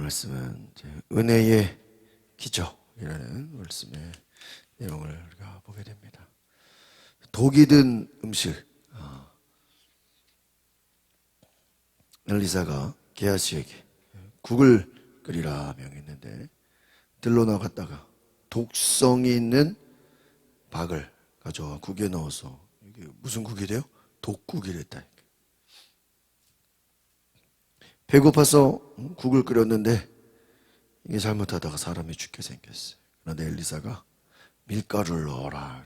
말씀은 이제 은혜의 기적이라는 말씀의 내용을 우리가 보게 됩니다. 독이 든 음식, 엘리사가 게하시에게 국을 끓이라 명했는데 들로 나갔다가 독성이 있는 박을 가져와 국에 넣어서 이게 무슨 국이래요? 독국이랬다. 배고파서 국을 끓였는데 이게 잘못하다가 사람이 죽게 생겼어요. 그런데 엘리사가 밀가루를 넣어라.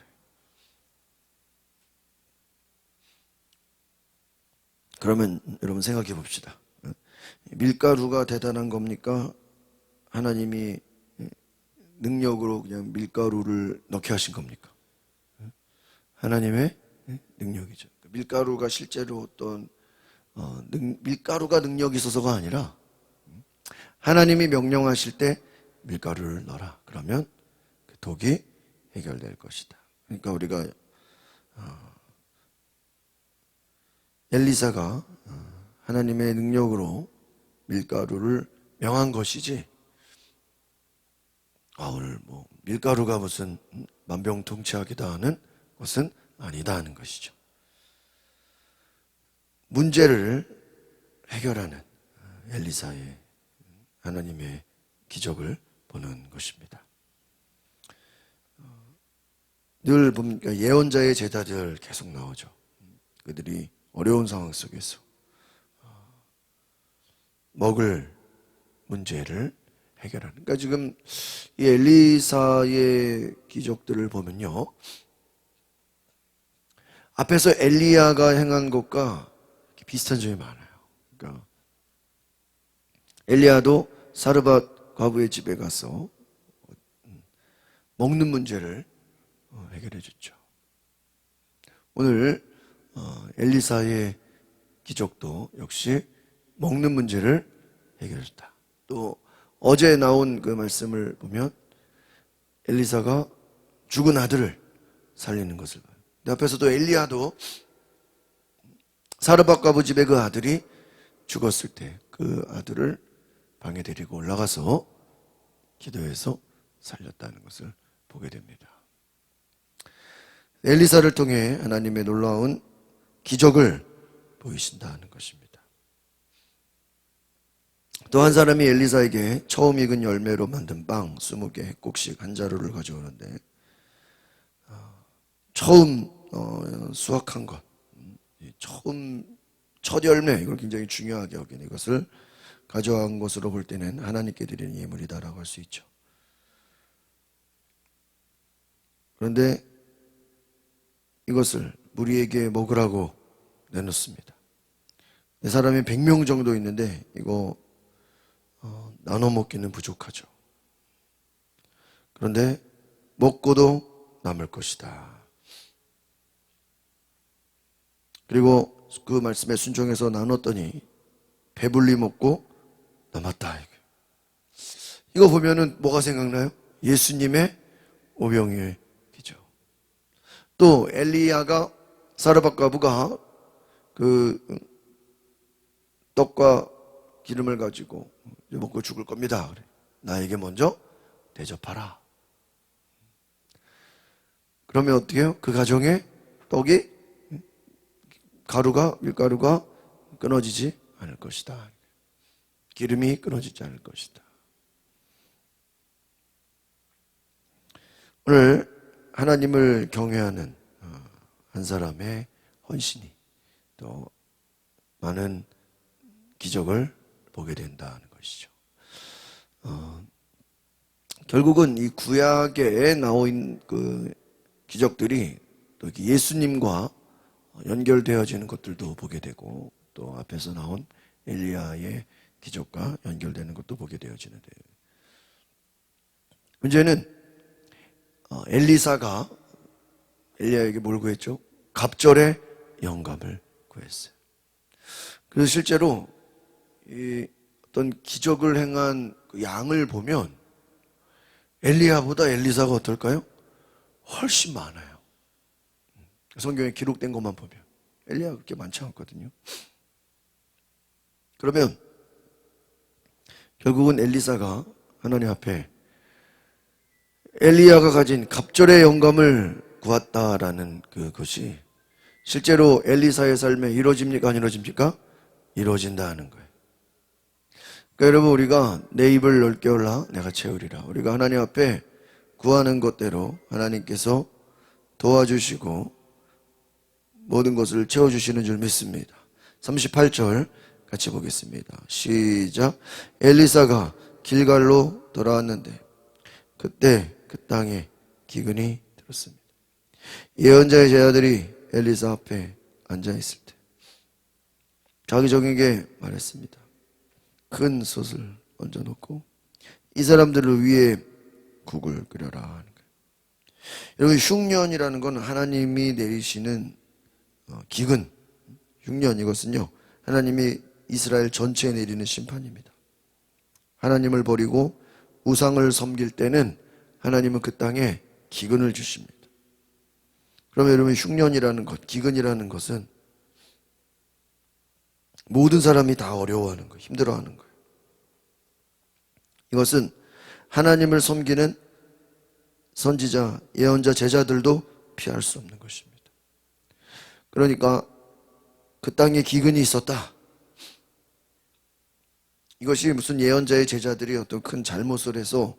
그러면 여러분 생각해 봅시다. 밀가루가 대단한 겁니까? 하나님이 능력으로 그냥 밀가루를 넣게 하신 겁니까? 하나님의 능력이죠. 밀가루가 실제로 어떤 밀가루가 능력이 있어서가 아니라 하나님이 명령하실 때 밀가루를 넣어라. 그러면 그 독이 해결될 것이다. 그러니까 우리가 엘리사가 하나님의 능력으로 밀가루를 명한 것이지 오늘 뭐 밀가루가 무슨 만병통치약이다 하는 것은 아니다 하는 것이죠. 문제를 해결하는 엘리사의 하나님의 기적을 보는 것입니다. 늘 보니까 예언자의 제자들 계속 나오죠. 그들이 어려운 상황 속에서 먹을 문제를 해결하는. 그러니까 지금 이 엘리사의 기적들을 보면요, 앞에서 엘리야가 행한 것과 비슷한 점이 많아요. 그러니까 엘리야도 사르밧 과부의 집에 가서 먹는 문제를 해결해 줬죠. 오늘 엘리사의 기적도 역시 먹는 문제를 해결해 줬다. 또 어제 나온 그 말씀을 보면 엘리사가 죽은 아들을 살리는 것을 봐요. 앞에서도 엘리야도 사르밧 과부 집에 그 아들이 죽었을 때 그 아들을 방에 데리고 올라가서 기도해서 살렸다는 것을 보게 됩니다. 엘리사를 통해 하나님의 놀라운 기적을 보이신다는 것입니다. 또 한 사람이 엘리사에게 처음 익은 열매로 만든 빵 20개 꼭씩 한 자루를 가져오는데 처음 수확한 것, 처음 첫 열매, 이걸 굉장히 중요하게 여기는 이것을 가져간 것으로 볼 때는 하나님께 드리는 예물이다라고 할 수 있죠. 그런데 이것을 무리에게 먹으라고 내놓습니다. 사람이 100명 정도 있는데 이거 나눠 먹기는 부족하죠. 그런데 먹고도 남을 것이다. 그리고 그 말씀에 순종해서 나눴더니 배불리 먹고 남았다. 이거 보면은 뭐가 생각나요? 예수님의 오병이의 기적. 또 엘리야가 사르밧 과부가 그 떡과 기름을 가지고 먹고 죽을 겁니다. 그래. 나에게 먼저 대접하라. 그러면 어떻게 해요? 그 가정에 떡이 밀가루가 끊어지지 않을 것이다. 기름이 끊어지지 않을 것이다. 오늘 하나님을 경외하는 한 사람의 헌신이 또 많은 기적을 보게 된다는 것이죠. 결국은 이 구약에 나온 그 기적들이 또 예수님과 연결되어지는 것들도 보게 되고 또 앞에서 나온 엘리야의 기적과 연결되는 것도 보게 되어지는데, 문제는 엘리사가 엘리야에게 뭘 구했죠? 갑절의 영감을 구했어요. 그래서 실제로 이 어떤 기적을 행한 그 양을 보면 엘리야보다 엘리사가 어떨까요? 훨씬 많아요. 성경에 기록된 것만 보면 엘리야가 그렇게 많지 않거든요. 그러면 결국은 엘리사가 하나님 앞에 엘리야가 가진 갑절의 영감을 구했다라는 그것이 실제로 엘리사의 삶에 이루어집니까? 안 이루어집니까? 이루어진다는 거예요. 그러니까 여러분, 우리가 내 입을 넓게 열라 내가 채우리라. 우리가 하나님 앞에 구하는 것대로 하나님께서 도와주시고 모든 것을 채워주시는 줄 믿습니다. 38절 같이 보겠습니다. 시작. 엘리사가 길갈로 돌아왔는데 그때 그 땅에 기근이 들었습니다. 예언자의 제자들이 엘리사 앞에 앉아있을 때 자기 종에게 말했습니다. 큰 솥을 얹어놓고 이 사람들을 위해 국을 끓여라 하는 거예요. 여러분, 흉년이라는 건 하나님이 내리시는 기근, 흉년, 이것은요 하나님이 이스라엘 전체에 내리는 심판입니다. 하나님을 버리고 우상을 섬길 때는 하나님은 그 땅에 기근을 주십니다. 그러면 여러분, 흉년이라는 것, 기근이라는 것은 모든 사람이 다 어려워하는 거예요. 힘들어하는 거예요. 이것은 하나님을 섬기는 선지자, 예언자, 제자들도 피할 수 없는 것입니다. 그러니까 그 땅에 기근이 있었다. 이것이 무슨 예언자의 제자들이 어떤 큰 잘못을 해서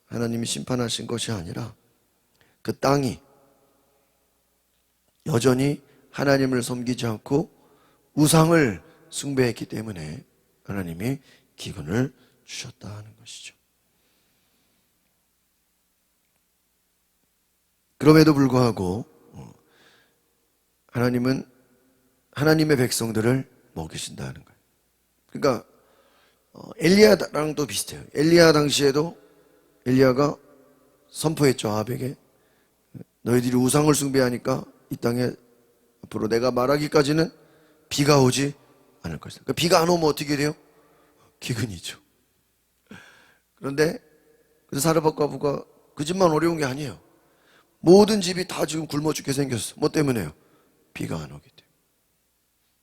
하나님이 심판하신 것이 아니라 그 땅이 여전히 하나님을 섬기지 않고 우상을 숭배했기 때문에 하나님이 기근을 주셨다 하는 것이죠. 그럼에도 불구하고 하나님은 하나님의 백성들을 먹이신다는 거예요. 그러니까 엘리야랑도 비슷해요. 엘리야 당시에도 엘리야가 선포했죠. 아합에게 너희들이 우상을 숭배하니까 이 땅에 앞으로 내가 말하기까지는 비가 오지 않을 것이다. 그러니까 비가 안 오면 어떻게 돼요? 기근이죠. 그런데 그래서 사르밧과부가 그 집만 어려운 게 아니에요. 모든 집이 다 지금 굶어 죽게 생겼어. 뭐 때문에요? 비가 안 오기 때문에.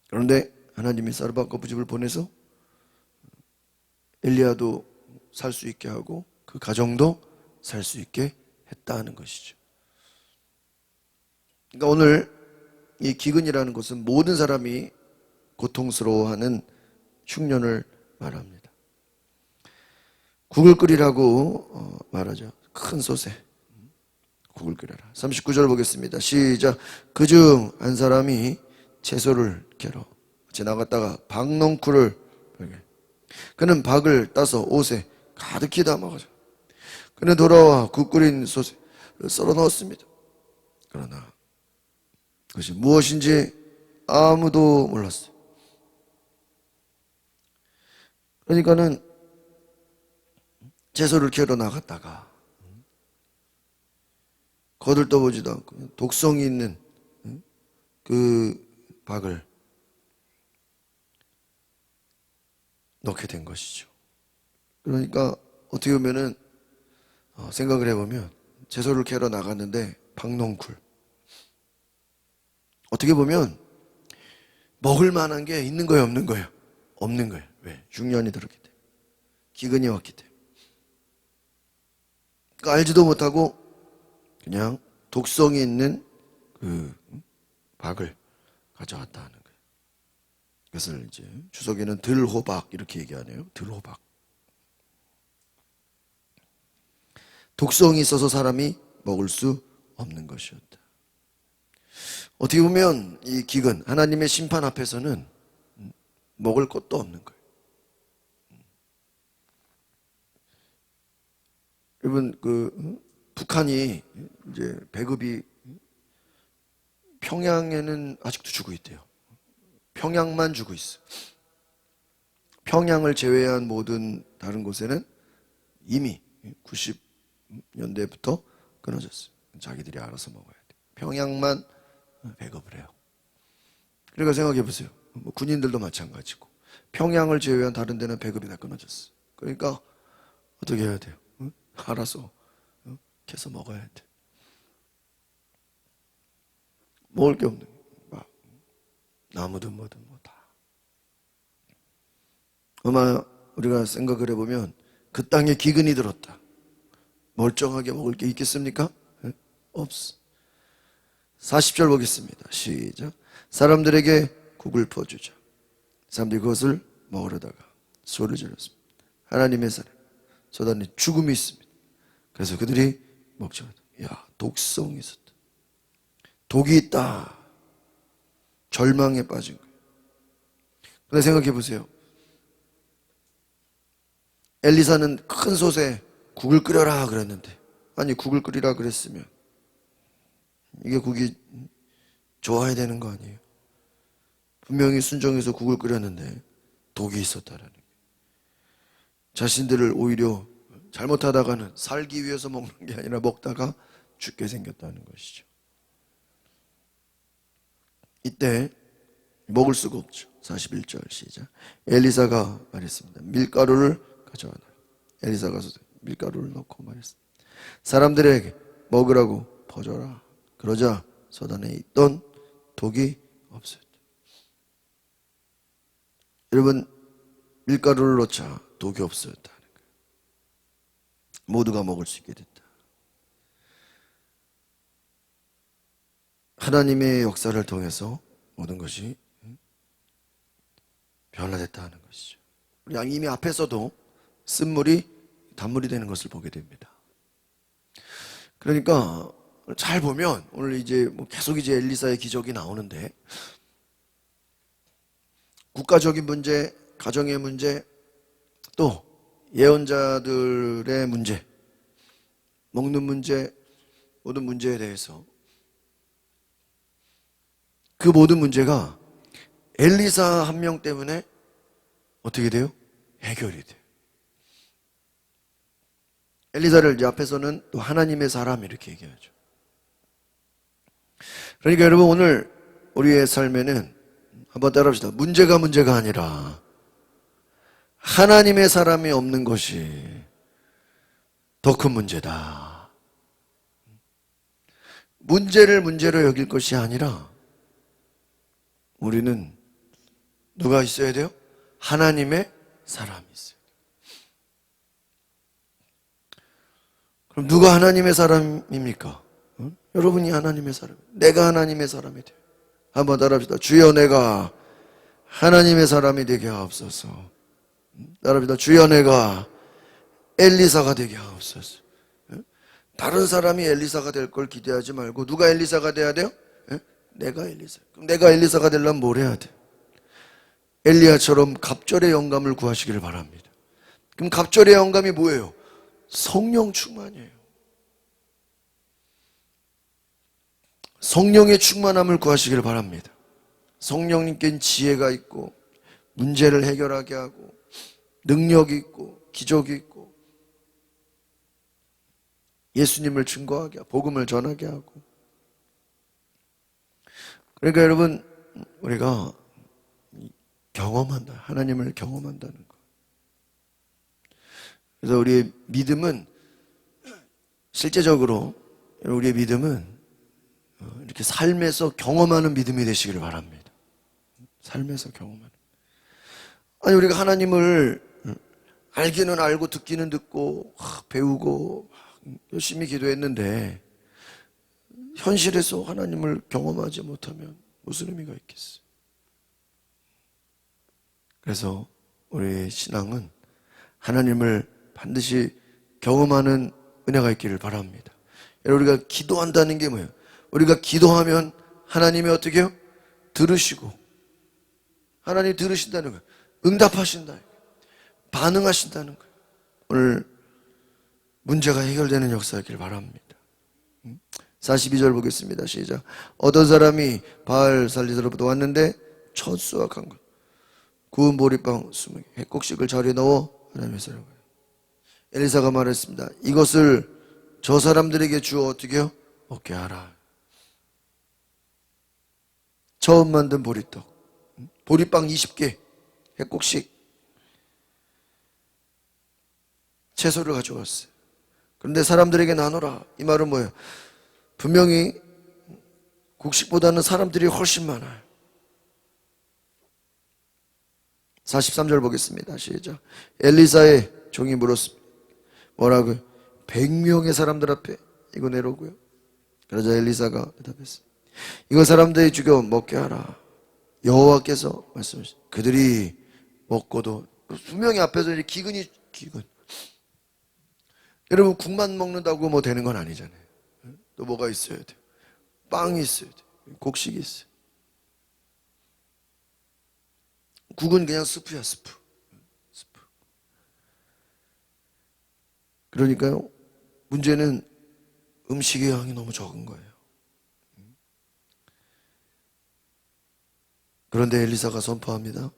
그런데 하나님이 사르밧과부 집을 보내서 엘리야도 살 수 있게 하고 그 가정도 살 수 있게 했다는 것이죠. 그러니까 오늘 이 기근이라는 것은 모든 사람이 고통스러워하는 흉년을 말합니다. 국을 끓이라고 말하죠. 큰 솥에 국을 끓여라. 39절 보겠습니다. 시작. 그중 한 사람이 채소를 캐러 나갔다가 박농쿨을 발견. 그는 박을 따서 옷에 가득히 담아가지고 그는 돌아와 국 끓인 솥에 썰어 넣었습니다. 그러나 그것이 무엇인지 아무도 몰랐어요. 그러니까는 채소를 캐러 나갔다가 거들떠보지도 않고 독성이 있는 그 박을 넣게 된 것이죠. 그러니까 어떻게 보면은 생각을 해보면 채소를 캐러 나갔는데 박농쿨, 어떻게 보면 먹을 만한 게 있는 거예요, 없는 거예요? 없는 거예요. 왜? 흉년이 들었기 때문에, 기근이 왔기 때문에. 그러니까 알지도 못하고 그냥 독성이 있는 그 박을 가져왔다 하는 거예요. 그것을 이제 주석에는 들호박 이렇게 얘기하네요. 들호박. 독성이 있어서 사람이 먹을 수 없는 것이었다. 어떻게 보면 이 기근, 하나님의 심판 앞에서는 먹을 것도 없는 거예요. 여러분, 북한이 이제 배급이 평양에는 아직도 주고 있대요. 평양만 주고 있어. 평양을 제외한 모든 다른 곳에는 이미 90년대부터 끊어졌어요. 자기들이 알아서 먹어야 돼. 평양만 배급을 해요. 그러니까 생각해 보세요. 뭐 군인들도 마찬가지고 평양을 제외한 다른 데는 배급이 다 끊어졌어. 그러니까 어떻게 해야 돼요? 응? 알아서 캐서 먹어야 돼. 먹을 게 없는 막 나무든 뭐든 뭐 다. 아마 우리가 생각을 해보면 그 땅에 기근이 들었다. 멀쩡하게 먹을 게 있겠습니까? 없어. 40절 보겠습니다. 시작. 사람들에게 국을 퍼주자. 사람들이 그것을 먹으려다가 소리를 질렀습니다. 하나님의 사람 소단에 죽음이 있습니다. 그래서 그들이 먹지 못하다. 야, 독성이 있었다. 독이 있다. 절망에 빠진 거예요. 근데 생각해 보세요. 엘리사는 큰 솥에 국을 끓여라 그랬는데, 아니 국을 끓이라 그랬으면 이게 국이 좋아야 되는 거 아니에요? 분명히 순종해서 국을 끓였는데 독이 있었다라는 거예요. 자신들을 오히려 잘못하다가는 살기 위해서 먹는 게 아니라 먹다가 죽게 생겼다는 것이죠. 이때 먹을 수가 없죠. 41절 시작. 엘리사가 말했습니다. 밀가루를 가져와라. 엘리사가 가서 밀가루를 넣고 말했습니다. 사람들에게 먹으라고 퍼줘라. 그러자 소단에 있던 독이 없었다. 여러분, 밀가루를 넣자 독이 없었다는 거예요. 모두가 먹을 수 있게 됐다. 하나님의 역사를 통해서 모든 것이 변화됐다는 것이죠. 우리 이미 앞에서도 쓴물이 단물이 되는 것을 보게 됩니다. 그러니까 잘 보면 오늘 이제 계속 이제 엘리사의 기적이 나오는데, 국가적인 문제, 가정의 문제, 또 예언자들의 문제, 먹는 문제, 모든 문제에 대해서 그 모든 문제가 엘리사 한 명 때문에 어떻게 돼요? 해결이 돼요. 엘리사를 이제 앞에서는 또 하나님의 사람 이렇게 얘기하죠. 그러니까 여러분, 오늘 우리의 삶에는 한번 따라합시다. 문제가 아니라 하나님의 사람이 없는 것이 더 큰 문제다. 문제를 문제로 여길 것이 아니라 우리는 누가 있어야 돼요? 하나님의 사람이 있어요. 그럼 누가 하나님의 사람입니까? 여러분이 하나님의 사람, 내가 하나님의 사람이 돼요. 한번 따라합시다. 주여, 내가 하나님의 사람이 되게 하옵소서. 따라합시다. 주여, 내가 엘리사가 되게 하옵소서. 다른 사람이 엘리사가 될 걸 기대하지 말고 누가 엘리사가 돼야 돼요? 내가 엘리사. 그럼 내가 엘리사가 되려면 뭘 해야 돼? 엘리야처럼 갑절의 영감을 구하시기를 바랍니다. 그럼 갑절의 영감이 뭐예요? 성령 충만이에요. 성령의 충만함을 구하시기를 바랍니다. 성령님께는 지혜가 있고 문제를 해결하게 하고 능력이 있고 기적이 있고 예수님을 증거하게 하고 복음을 전하게 하고. 그러니까 여러분, 우리가 경험한다. 하나님을 경험한다는 것. 그래서 우리의 믿음은 실제적으로, 우리의 믿음은 이렇게 삶에서 경험하는 믿음이 되시기를 바랍니다. 삶에서 경험하는. 아니, 우리가 하나님을 알기는 알고 듣기는 듣고 배우고 열심히 기도했는데 현실에서 하나님을 경험하지 못하면 무슨 의미가 있겠어요? 그래서 우리의 신앙은 하나님을 반드시 경험하는 은혜가 있기를 바랍니다. 우리가 기도한다는 게 뭐예요? 우리가 기도하면 하나님이 어떻게 해요? 들으시고, 하나님이 들으신다는 거예요. 응답하신다는 거예요. 반응하신다는 거예요. 오늘 문제가 해결되는 역사이길 바랍니다. 42절 보겠습니다. 시작. 어떤 사람이 바알 살리더로부터 왔는데 첫 수확한 것, 구운 보리빵 20개, 핵곡식을 자리에 넣어 하나님의 사람을. 엘리사가 말했습니다. 이것을 저 사람들에게 주어 어떻게 해요? 먹게 하라. 처음 만든 보리떡, 보리빵 20개, 핵곡식, 채소를 가져왔어요. 그런데 사람들에게 나눠라. 이 말은 뭐예요? 분명히 곡식보다는 사람들이 훨씬 많아요. 43절 보겠습니다. 시작. 엘리사의 종이 물었습니다. 뭐라고요? 100명의 사람들 앞에 이거 내려오고요. 그러자 엘리사가 대답했습니다. 이거 사람들이 죽여 먹게 하라. 여호와께서 말씀하셨습니다. 그들이 먹고도 수명이 앞에서 기근. 여러분 국만 먹는다고 뭐 되는 건 아니잖아요. 또 뭐가 있어야 돼요? 빵이 있어야 돼요. 곡식이 있어요. 국은 그냥 스프야, 스프. 그러니까요, 문제는 음식의 양이 너무 적은 거예요. 그런데 엘리사가 선포합니다.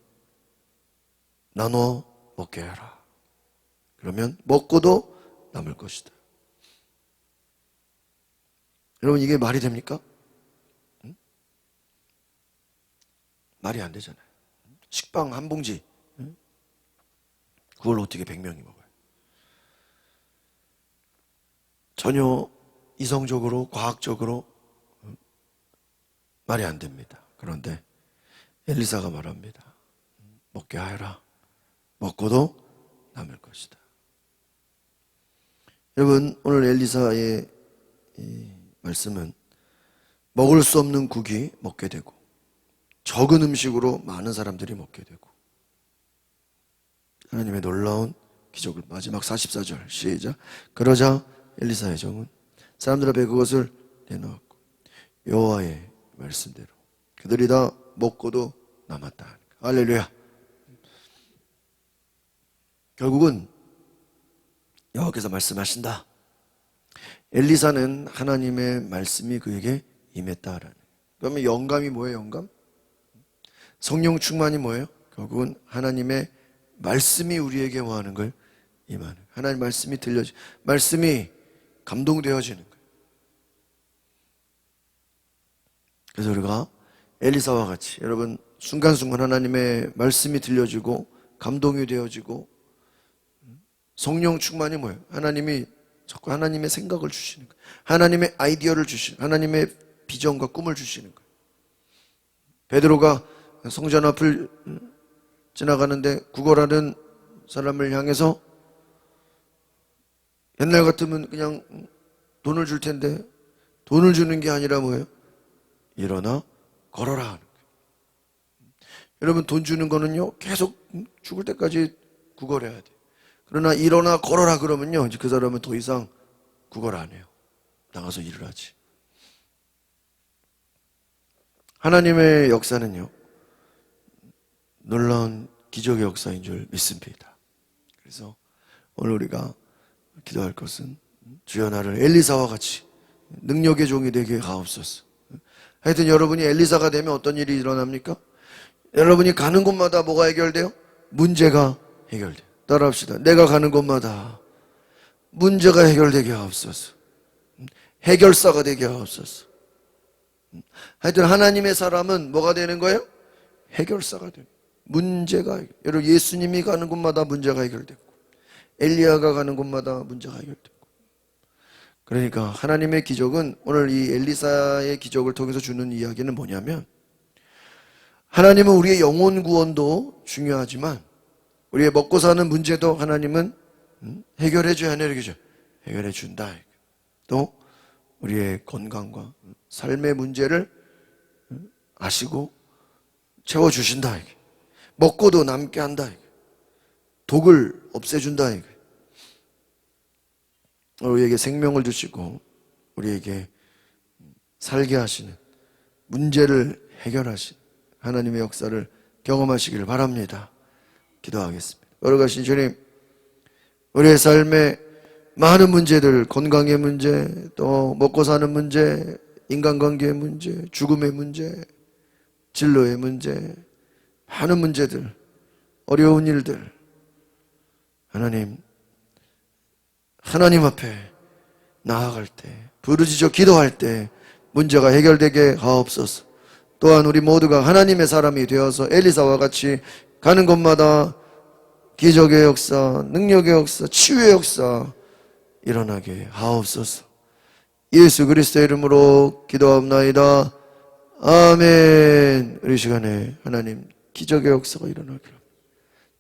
나눠 먹게 해라. 그러면 먹고도 남을 것이다. 여러분 이게 말이 됩니까? 말이 안 되잖아요. 식빵 한 봉지 그걸 어떻게 100명이 먹어요? 전혀 이성적으로 과학적으로 말이 안 됩니다. 그런데 엘리사가 말합니다. 먹게 하여라. 먹고도 남을 것이다. 여러분 오늘 엘리사의 이 말씀은 먹을 수 없는 국이 먹게 되고 적은 음식으로 많은 사람들이 먹게 되고 하나님의 놀라운 기적을 마지막 44절 시작. 그러자 엘리사의 종은 사람들 앞에 그것을 내놓았고 여호와의 말씀대로 그들이 다 먹고도 남았다. 할렐루야. 결국은 여호와께서 말씀하신다. 엘리사는 하나님의 말씀이 그에게 임했다라는. 그러면 영감이 뭐예요? 영감? 성령 충만이 뭐예요? 결국은 하나님의 말씀이 우리에게 뭐 하는 걸 임하는. 하나님 말씀이 말씀이 감동되어지는 거예요. 그래서 우리가 엘리사와 같이 여러분 순간순간 하나님의 말씀이 들려지고 감동이 되어지고 성령 충만이 뭐예요? 하나님이 자꾸 하나님의 생각을 주시는 거예요. 하나님의 아이디어를 주시는, 하나님의 비전과 꿈을 주시는 거예요. 베드로가 성전 앞을 지나가는데 구걸하는 사람을 향해서 옛날 같으면 그냥 돈을 줄 텐데 돈을 주는 게 아니라 뭐예요? 일어나 걸어라 하는 거예요. 여러분 돈 주는 거는요 계속 죽을 때까지 구걸해야 돼요. 그러나 일어나 걸어라 그러면요 이제 그 사람은 더 이상 구걸 안 해요. 나가서 일을 하지. 하나님의 역사는요 놀라운 기적의 역사인 줄 믿습니다. 그래서 오늘 우리가 기도할 것은 주여 나를 엘리사와 같이 능력의 종이 되게 하옵소서. 하여튼 여러분이 엘리사가 되면 어떤 일이 일어납니까? 여러분이 가는 곳마다 뭐가 해결돼요? 문제가 해결돼요. 따라합시다. 내가 가는 곳마다 문제가 해결되게 하옵소서. 해결사가 되게 하옵소서. 하여튼 하나님의 사람은 뭐가 되는 거예요? 해결사가 돼요. 문제가, 여러분 예수님이 가는 곳마다 문제가 해결되고 엘리야가 가는 곳마다 문제가 해결되고. 그러니까 하나님의 기적은 오늘 이 엘리사의 기적을 통해서 주는 이야기는 뭐냐면 하나님은 우리의 영혼 구원도 중요하지만 우리의 먹고 사는 문제도 하나님은 해결해 줘야 하는 얘기죠. 해결해 준다. 또 우리의 건강과 삶의 문제를 아시고 채워주신다. 먹고도 남게 한다. 독을 없애준다. 우리에게 생명을 주시고 우리에게 살게 하시는 문제를 해결하시는 하나님의 역사를 경험하시기를 바랍니다. 기도하겠습니다. 걸어가신 주님, 우리의 삶에 많은 문제들, 건강의 문제, 또 먹고 사는 문제, 인간관계의 문제, 죽음의 문제, 진로의 문제, 많은 문제들, 어려운 일들, 하나님 앞에 나아갈 때, 부르짖어 기도할 때 문제가 해결되게 하옵소서. 또한 우리 모두가 하나님의 사람이 되어서 엘리사와 같이 가는 곳마다 기적의 역사, 능력의 역사, 치유의 역사 일어나게 하옵소서. 예수 그리스도의 이름으로 기도하옵나이다. 아멘. 우리 시간에 하나님 기적의 역사가 일어나기를.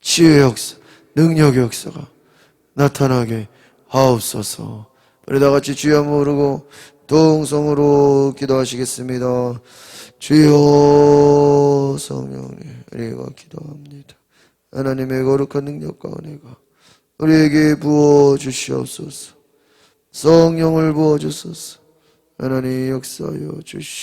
치유의 역사, 능력의 역사가 나타나게 하옵소서. 우리 다 같이 주여 모르고 동성으로 기도하시겠습니다. 주여 성령님, 우리가 기도합니다. 하나님의 거룩한 능력과 은혜가 우리에게 부어주시옵소서. 성령을 부어주소서. 하나님 역사하여 주시옵소서.